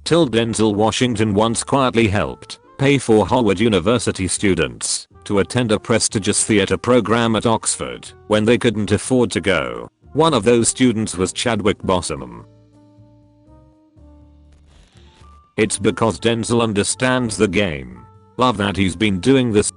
till Denzel Washington once quietly helped pay for Howard University students to attend a prestigious theater program at Oxford when they couldn't afford to go. One of those students was Chadwick Boseman. It's because Denzel understands the game. Love that he's been doing this.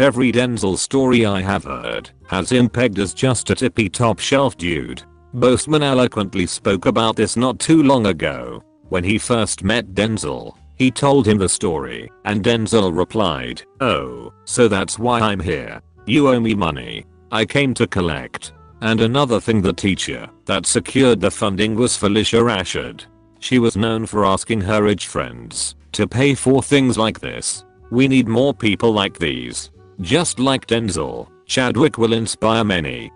Every Denzel story I have heard has him pegged as just a tippy top shelf dude. Boseman eloquently spoke about this not too long ago. When he first met Denzel, he told him the story, and Denzel replied, "Oh, so that's why I'm here. You owe me money. I came to collect." And another thing, the teacher that secured the funding was Felicia Rashad. She was known for asking her rich friends to pay for things like this. We need more people like these. Just like Denzel, Chadwick will inspire many.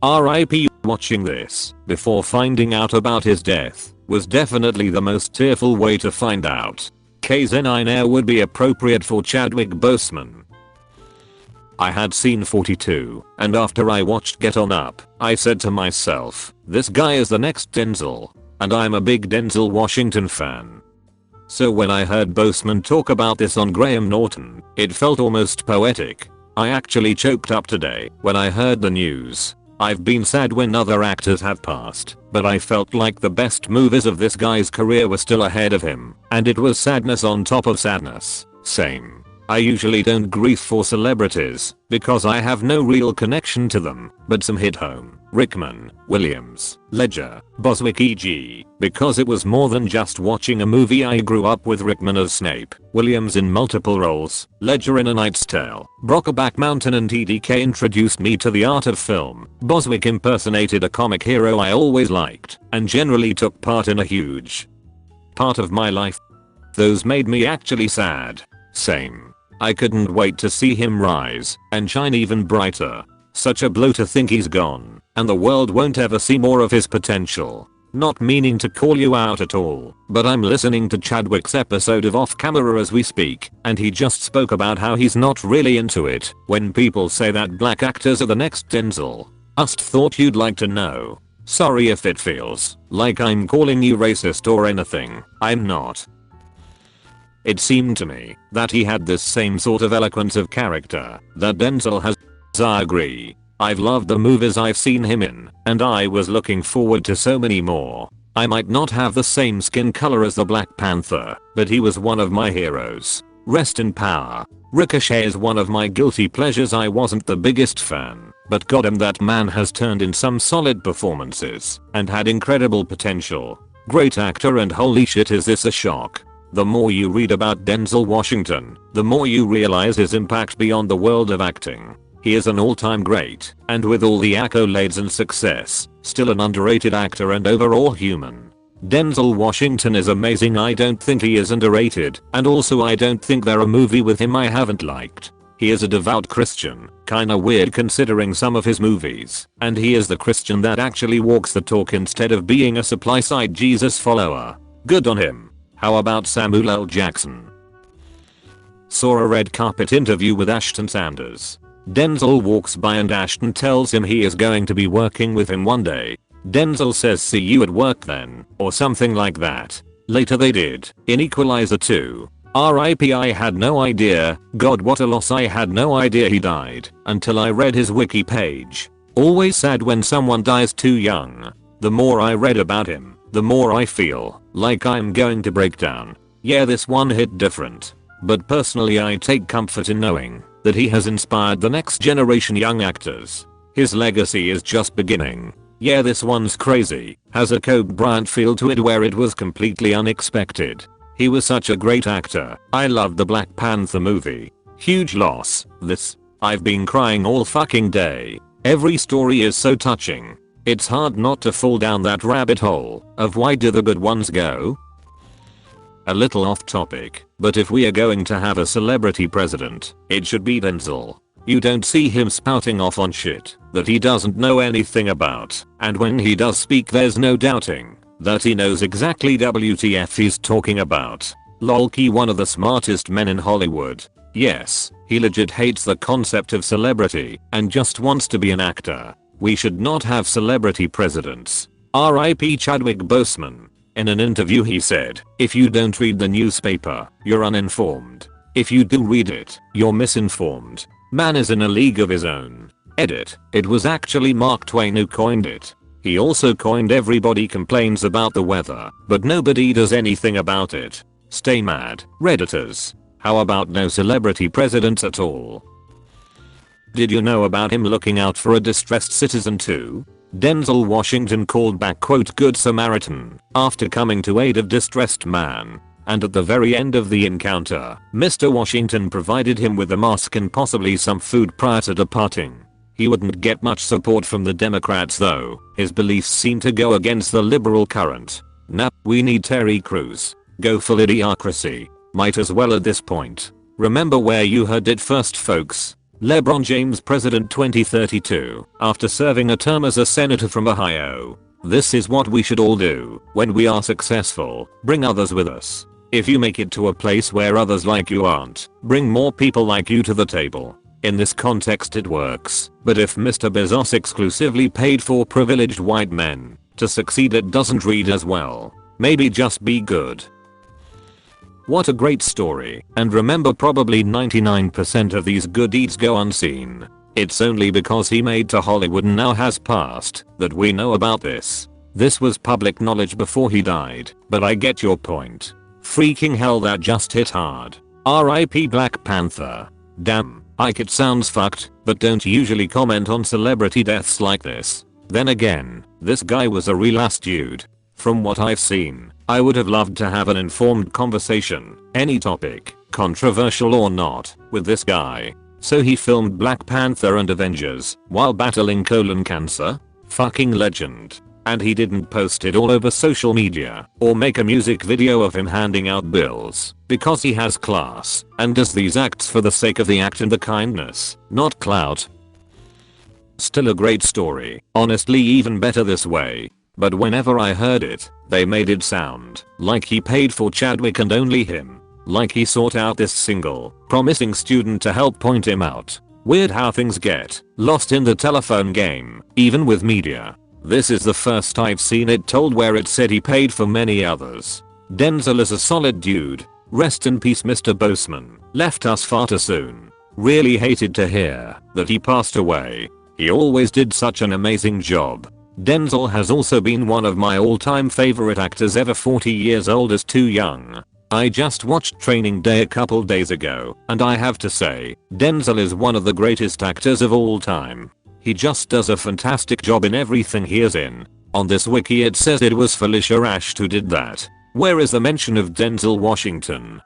RIP. Watching this before finding out about his death was definitely the most tearful way to find out. KZ9 Air would be appropriate for Chadwick Boseman. I had seen 42, and after I watched Get On Up, I said to myself, this guy is the next Denzel, and I'm a big Denzel Washington fan. So when I heard Boseman talk about this on Graham Norton, it felt almost poetic. I actually choked up today when I heard the news. I've been sad when other actors have passed, but I felt like the best movies of this guy's career were still ahead of him, and it was sadness on top of sadness. Same. I usually don't grieve for celebrities because I have no real connection to them, but some hit home. Rickman, Williams, Ledger, Boswick e.g. because it was more than just watching a movie. I grew up with Rickman as Snape, Williams in multiple roles, Ledger in A Knight's Tale, Brokeback Mountain, and TDK introduced me to the art of film. Boswick impersonated a comic hero I always liked and generally took part in a huge part of my life. Those made me actually sad. Same. I couldn't wait to see him rise and shine even brighter. Such a blow to think he's gone, and the world won't ever see more of his potential. Not meaning to call you out at all, but I'm listening to Chadwick's episode of Off Camera as we speak, and he just spoke about how he's not really into it when people say that black actors are the next Denzel. Just thought you'd like to know. Sorry if it feels like I'm calling you racist or anything. I'm not. It seemed to me that he had this same sort of eloquence of character that Denzel has. I agree. I've loved the movies I've seen him in, and I was looking forward to so many more. I might not have the same skin color as the Black Panther, but he was one of my heroes. Rest in power. Ricochet is one of my guilty pleasures. I wasn't the biggest fan, but goddamn, that man has turned in some solid performances and had incredible potential. Great actor, and holy shit, is this a shock. The more you read about Denzel Washington, the more you realize his impact beyond the world of acting. He is an all-time great, and with all the accolades and success, still an underrated actor and overall human. Denzel Washington is amazing. I don't think he is underrated, and also I don't think there's a movie with him I haven't liked. He is a devout Christian, kinda weird considering some of his movies, and he is the Christian that actually walks the talk instead of being a supply-side Jesus follower. Good on him. How about Samuel L. Jackson? Saw a red carpet interview with Ashton Sanders. Denzel walks by and Ashton tells him he is going to be working with him one day. Denzel says, "See you at work then," or something like that. Later they did, in Equalizer 2. RIP. I had no idea. God, what a loss. I had no idea he died until I read his wiki page. Always sad when someone dies too young. The more I read about him, the more I feel like I'm going to break down. Yeah, this one hit different. But personally I take comfort in knowing that he has inspired the next generation young actors. His legacy is just beginning. Yeah, this one's crazy. Has a Kobe Bryant feel to it where it was completely unexpected. He was such a great actor. I loved the Black Panther movie. Huge loss. This. I've been crying all fucking day. Every story is so touching. It's hard not to fall down that rabbit hole of why do the good ones go? A little off topic, but if we are going to have a celebrity president, it should be Denzel. You don't see him spouting off on shit that he doesn't know anything about, and when he does speak there's no doubting that he knows exactly WTF he's talking about. Lolkey, one of the smartest men in Hollywood. Yes, he legit hates the concept of celebrity and just wants to be an actor. We should not have celebrity presidents. RIP Chadwick Boseman. In an interview he said, "If you don't read the newspaper, you're uninformed. If you do read it, you're misinformed. Man is in a league of his own." Edit. It was actually Mark Twain who coined it. He also coined "everybody complains about the weather, but nobody does anything about it." Stay mad, Redditors. How about no celebrity presidents at all? Did you know about him looking out for a distressed citizen too? Denzel Washington called back quote Good Samaritan after coming to aid of distressed man. And at the very end of the encounter, Mr. Washington provided him with a mask and possibly some food prior to departing. He wouldn't get much support from the Democrats though. His beliefs seem to go against the liberal current. Nah, we need Terry Crews. Go full idiocracy. Might as well at this point. Remember where you heard it first, folks. LeBron James President 2032, after serving a term as a senator from Ohio. This is what we should all do when we are successful. Bring others with us. If you make it to a place where others like you aren't, bring more people like you to the table. In this context it works, but if Mr. Bezos exclusively paid for privileged white men to succeed, it doesn't read as well. Maybe just be good. What a great story, and remember, probably 99% of these good deeds go unseen. It's only because he made to Hollywood and now has passed that we know about this. This was public knowledge before he died, but I get your point. Freaking hell, that just hit hard. R.I.P. Black Panther. Damn, Ike, it sounds fucked, but don't usually comment on celebrity deaths like this. Then again, this guy was a real ass dude. From what I've seen, I would have loved to have an informed conversation, any topic, controversial or not, with this guy. So he filmed Black Panther and Avengers while battling colon cancer? Fucking legend. And he didn't post it all over social media or make a music video of him handing out bills because he has class and does these acts for the sake of the act and the kindness, not clout. Still a great story, honestly even better this way. But whenever I heard it, they made it sound like he paid for Chadwick and only him. Like he sought out this single, promising student to help point him out. Weird how things get lost in the telephone game, even with media. This is the first I've seen it told where it said he paid for many others. Denzel is a solid dude. Rest in peace, Mr. Boseman. Left us far too soon. Really hated to hear that he passed away. He always did such an amazing job. Denzel has also been one of my all-time favorite actors ever. 40 years old is too young. I just watched Training Day a couple days ago, and I have to say, Denzel is one of the greatest actors of all time. He just does a fantastic job in everything he is in. On this wiki it says it was Felicia Ashe who did that. Where is the mention of Denzel Washington?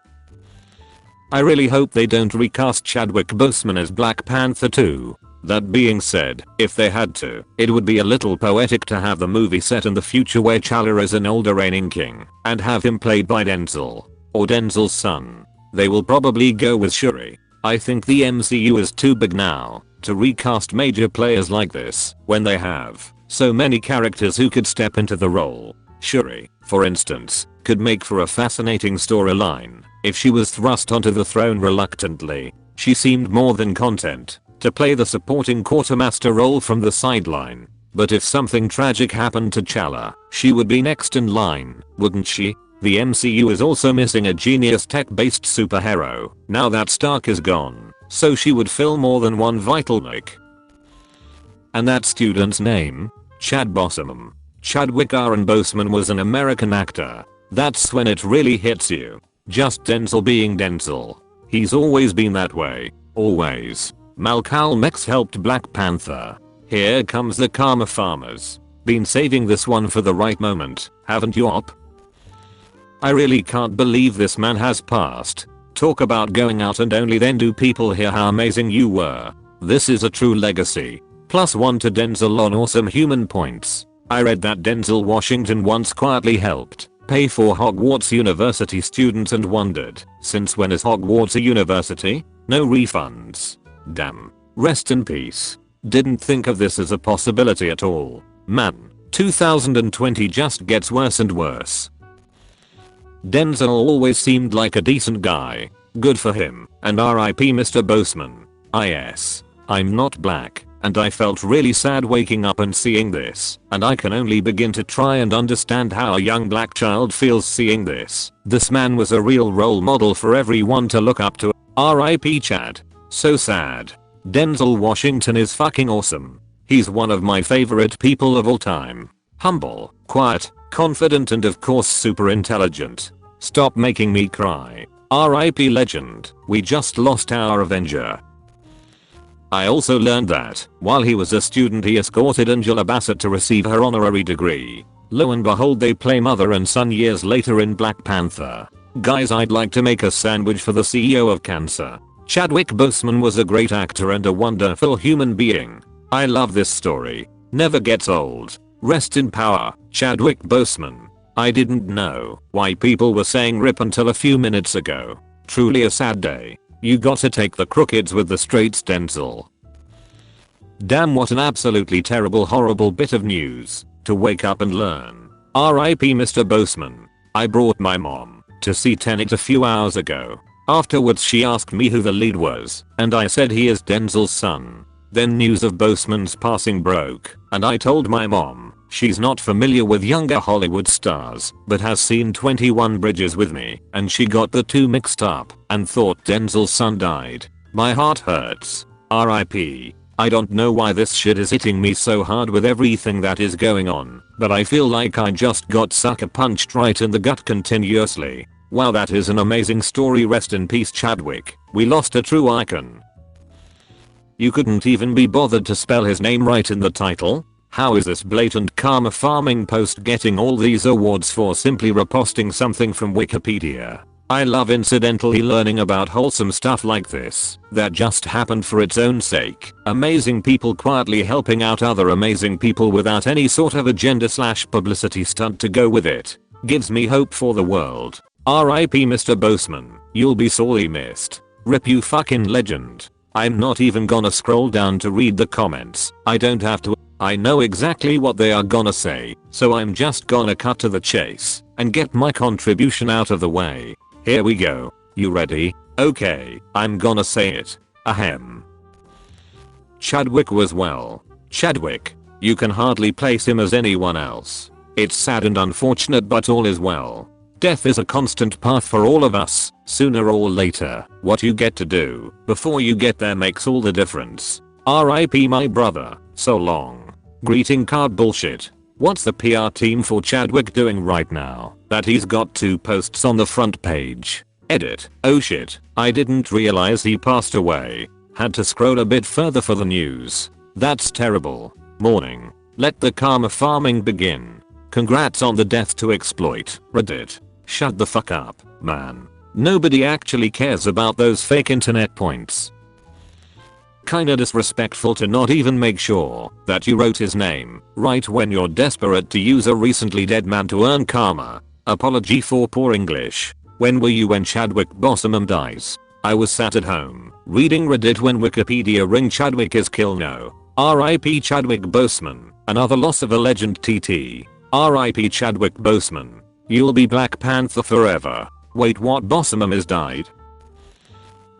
I really hope they don't recast Chadwick Boseman as Black Panther 2. That being said, if they had to, it would be a little poetic to have the movie set in the future where T'Challa is an older reigning king, and have him played by Denzel. Or Denzel's son. They will probably go with Shuri. I think the MCU is too big now to recast major players like this when they have so many characters who could step into the role. Shuri, for instance, could make for a fascinating storyline if she was thrust onto the throne reluctantly. She seemed more than content to play the supporting quartermaster role from the sideline. But if something tragic happened to T'Challa, she would be next in line, wouldn't she? The MCU is also missing a genius tech-based superhero now that Stark is gone, so she would fill more than one vital niche. And that student's name? Chad Boseman. Chadwick Boseman was an American actor. That's when it really hits you. Just Denzel being Denzel. He's always been that way. Always. Malcolm X helped Black Panther. Here comes the karma farmers. Been saving this one for the right moment, haven't you op? I really can't believe this man has passed. Talk about going out and only then do people hear how amazing you were. This is a true legacy. +1 to Denzel on awesome human points. I read that Denzel Washington once quietly helped pay for Hogwarts University students and wondered, since when is Hogwarts a university? No refunds. Damn. Rest in peace. Didn't think of this as a possibility at all. Man, 2020 just gets worse and worse. Denzel always seemed like a decent guy. Good for him, and RIP Mr. Boseman. IS. I'm not black. and I felt really sad waking up and seeing this, and I can only begin to try and understand how a young black child feels seeing this. This man was a real role model for everyone to look up to. RIP Chad. So sad. Denzel Washington is fucking awesome. He's one of my favorite people of all time. Humble, quiet, confident, and of course super intelligent. Stop making me cry. RIP legend. We just lost our Avenger. I also learned that, while he was a student, he escorted Angela Bassett to receive her honorary degree. Lo and behold, they play mother and son years later in Black Panther. Guys, I'd like to make a sandwich for the CEO of Cancer. Chadwick Boseman was a great actor and a wonderful human being. I love this story. Never gets old. Rest in power, Chadwick Boseman. I didn't know why people were saying RIP until a few minutes ago. Truly a sad day. You gotta take the crookeds with the straights, Denzel. Damn, what an absolutely terrible, horrible bit of news to wake up and learn. RIP Mr. Boseman. I brought my mom to see Tenet a few hours ago. Afterwards she asked me who the lead was, and I said he is Denzel's son. Then news of Boseman's passing broke, and I told my mom. She's not familiar with younger Hollywood stars, but has seen 21 Bridges with me, and she got the two mixed up and thought Denzel's son died. My heart hurts. RIP. I don't know why this shit is hitting me so hard with everything that is going on, but I feel like I just got sucker punched right in the gut continuously. Wow, that is an amazing story. Rest in peace, Chadwick. We lost a true icon. You couldn't even be bothered to spell his name right in the title? How is this blatant karma farming post getting all these awards for simply reposting something from Wikipedia? I love incidentally learning about wholesome stuff like this that just happened for its own sake. Amazing people quietly helping out other amazing people without any sort of agenda/publicity stunt to go with it. Gives me hope for the world. RIP Mr. Boseman. You'll be sorely missed. RIP, you fucking legend. I'm not even gonna scroll down to read the comments. I don't have to. I know exactly what they are gonna say, so I'm just gonna cut to the chase and get my contribution out of the way. Here we go. You ready? Okay, I'm gonna say it. Ahem. Chadwick was well. Chadwick. You can hardly place him as anyone else. It's sad and unfortunate, but all is well. Death is a constant path for all of us, sooner or later. What you get to do before you get there makes all the difference. RIP my brother, so long. Greeting card bullshit. What's the PR team for Chadwick doing right now that he's got 2 posts on the front page? Edit. Oh shit, I didn't realize he passed away. Had to scroll a bit further for the news. That's terrible. Morning. Let the karma farming begin. Congrats on the death to exploit. Reddit. Shut the fuck up, man. Nobody actually cares about those fake internet points. Kinda disrespectful to not even make sure that you wrote his name right when you're desperate to use a recently dead man to earn karma. Apology for poor English. When were you when Chadwick Boseman dies? I was sat at home reading Reddit when Wikipedia ring Chadwick is kill. No. RIP Chadwick Boseman. Another loss of a legend. TT. RIP Chadwick Boseman. You'll be Black Panther forever. Wait, what? Boseman has died?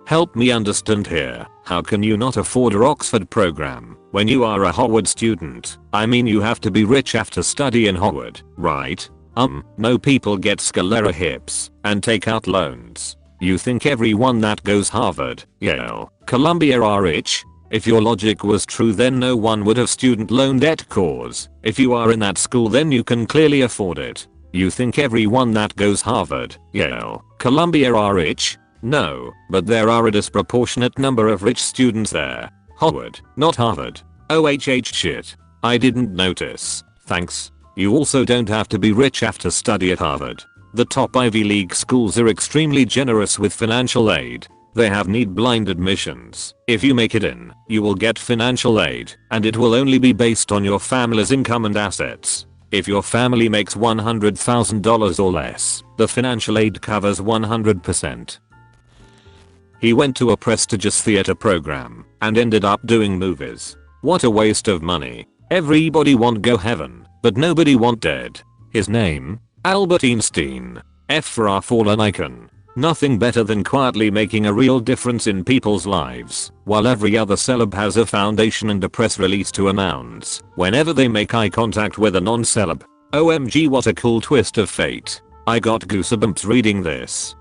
Help me understand here. How can you not afford a Oxford program when you are a Howard student? I mean, you have to be rich after study in Howard, right? No, people get sclera hips and take out loans. You think everyone that goes Harvard, Yale, Columbia are rich? If your logic was true, then no one would have student loan debt cause. If you are in that school, then you can clearly afford it. You think everyone that goes Harvard, Yale, Columbia are rich? No, but there are a disproportionate number of rich students there. Howard, not Harvard. OHH shit. I didn't notice. Thanks. You also don't have to be rich after study at Harvard. The top Ivy League schools are extremely generous with financial aid. They have need-blind admissions. If you make it in, you will get financial aid, and it will only be based on your family's income and assets. If your family makes $100,000 or less, the financial aid covers 100%. He went to a prestigious theater program and ended up doing movies. What a waste of money. Everybody want go heaven, but nobody want dead. His name? Albert Einstein. F for our fallen icon. Nothing better than quietly making a real difference in people's lives, while every other celeb has a foundation and a press release to announce whenever they make eye contact with a non-celeb. OMG, what a cool twist of fate. I got goosebumps reading this.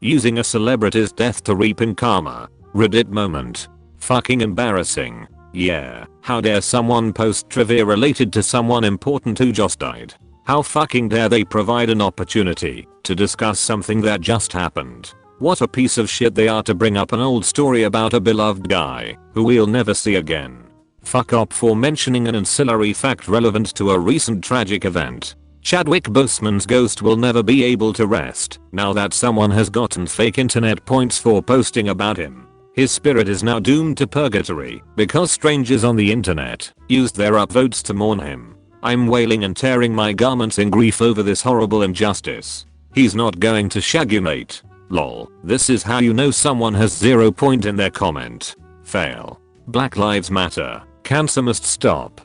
Using a celebrity's death to reap in karma. Reddit moment. Fucking embarrassing. Yeah, how dare someone post trivia related to someone important who just died. How fucking dare they provide an opportunity to discuss something that just happened. What a piece of shit they are to bring up an old story about a beloved guy who we'll never see again. Fuck up for mentioning an ancillary fact relevant to a recent tragic event. Chadwick Boseman's ghost will never be able to rest now that someone has gotten fake internet points for posting about him. His spirit is now doomed to purgatory because strangers on the internet used their upvotes to mourn him. I'm wailing and tearing my garments in grief over this horrible injustice. He's not going to shag you, mate. Lol. This is how you know someone has 0 point in their comment. Fail. Black Lives Matter. Cancer must stop.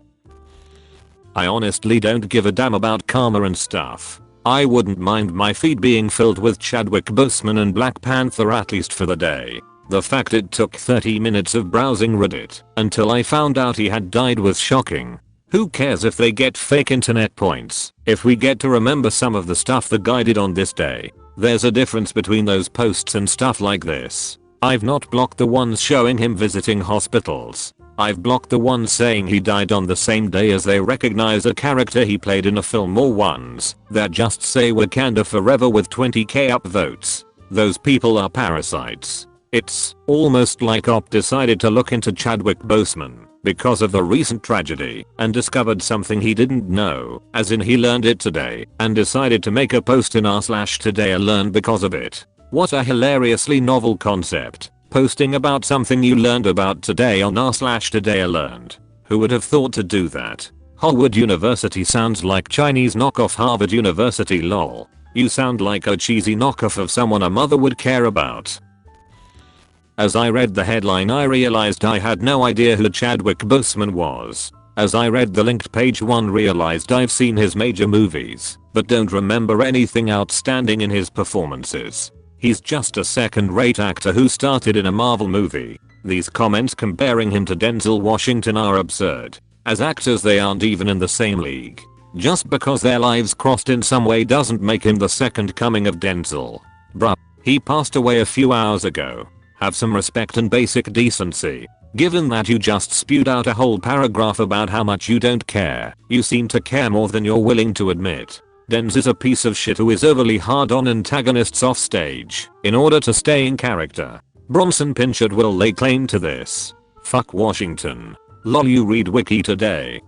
I honestly don't give a damn about karma and stuff. I wouldn't mind my feed being filled with Chadwick Boseman and Black Panther at least for the day. The fact it took 30 minutes of browsing Reddit until I found out he had died was shocking. Who cares if they get fake internet points if we get to remember some of the stuff the guy did on this day? There's a difference between those posts and stuff like this. I've not blocked the ones showing him visiting hospitals. I've blocked the ones saying he died on the same day as they recognize a character he played in a film, or ones that just say Wakanda forever with 20k upvotes. Those people are parasites. It's almost like Op decided to look into Chadwick Boseman because of the recent tragedy and discovered something he didn't know, as in he learned it today, and decided to make a post in r/todayilearned because of it. What a hilariously novel concept. Posting about something you learned about today on r/todayilearned. Who would have thought to do that? Howard University sounds like Chinese knockoff Harvard University, lol. You sound like a cheesy knockoff of someone a mother would care about. As I read the headline, I realized I had no idea who Chadwick Boseman was. As I read the linked page, one realized I've seen his major movies, but don't remember anything outstanding in his performances. He's just a second-rate actor who started in a Marvel movie. These comments comparing him to Denzel Washington are absurd. As actors, they aren't even in the same league. Just because their lives crossed in some way doesn't make him the second coming of Denzel. Bruh, he passed away a few hours ago. Have some respect and basic decency. Given that you just spewed out a whole paragraph about how much you don't care, you seem to care more than you're willing to admit. Denz is a piece of shit who is overly hard on antagonists off stage in order to stay in character. Bronson Pinchot will lay claim to this. Fuck Washington. Lol, you read wiki today.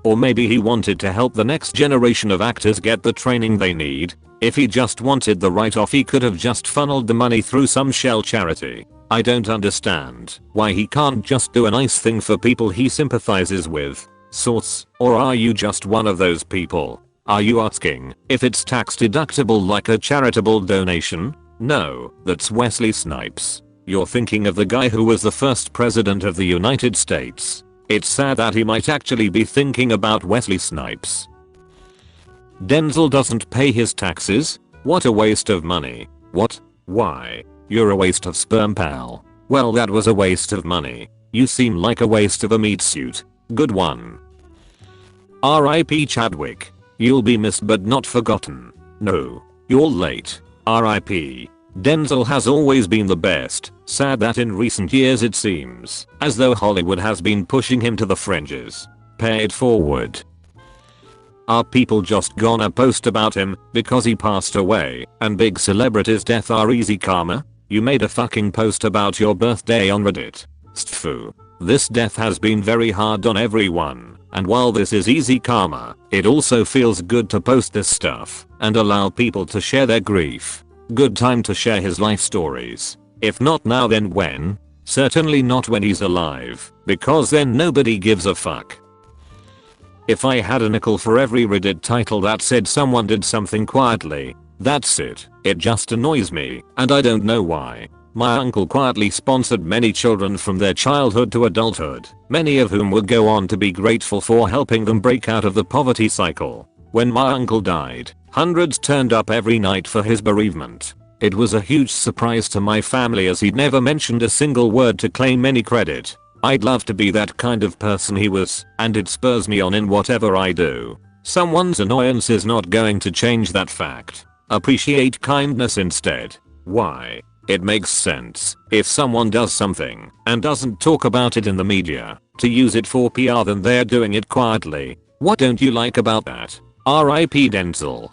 Or maybe he wanted to help the next generation of actors get the training they need. If he just wanted the write-off, he could have just funneled the money through some shell charity. I don't understand why he can't just do a nice thing for people he sympathizes with. Source, or are you just one of those people? Are you asking if it's tax deductible like a charitable donation? No, that's Wesley Snipes. You're thinking of the guy who was the first president of the United States. It's sad that he might actually be thinking about Wesley Snipes. Denzel doesn't pay his taxes? What a waste of money. What? Why? You're a waste of sperm, pal. Well, that was a waste of money. You seem like a waste of a meat suit. Good one. R.I.P. Chadwick. You'll be missed but not forgotten. No. You're late. R.I.P. Denzel has always been the best. Sad that in recent years it seems as though Hollywood has been pushing him to the fringes. Pay it forward. Are people just gonna post about him because he passed away and big celebrities' death are easy karma? You made a fucking post about your birthday on Reddit. Stfu. This death has been very hard on everyone, and while this is easy karma, it also feels good to post this stuff and allow people to share their grief. Good time to share his life stories. If not now, then when? Certainly not when he's alive, because then nobody gives a fuck. If I had a nickel for every Reddit title that said someone did something quietly, that's it. It just annoys me, and I don't know why. My uncle quietly sponsored many children from their childhood to adulthood, many of whom would go on to be grateful for helping them break out of the poverty cycle. When my uncle died, hundreds turned up every night for his bereavement. It was a huge surprise to my family as he'd never mentioned a single word to claim any credit. I'd love to be that kind of person he was, and it spurs me on in whatever I do. Someone's annoyance is not going to change that fact. Appreciate kindness instead. Why? It makes sense, if someone does something and doesn't talk about it in the media, to use it for PR then they're doing it quietly. What don't you like about that? R.I.P. Denzel.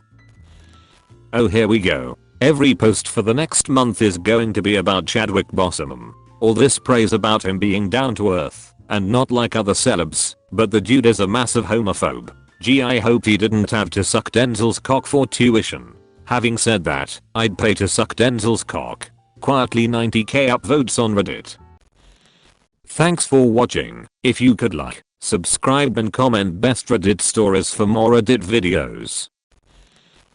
Oh, here we go. Every post for the next month is going to be about Chadwick Boseman. All this praise about him being down to earth and not like other celebs, but the dude is a massive homophobe. Gee, I hope he didn't have to suck Denzel's cock for tuition. Having said that, I'd pay to suck Denzel's cock. Quietly 90k upvotes on Reddit. Thanks for watching. If you could like, subscribe and comment best Reddit stories for more Reddit videos.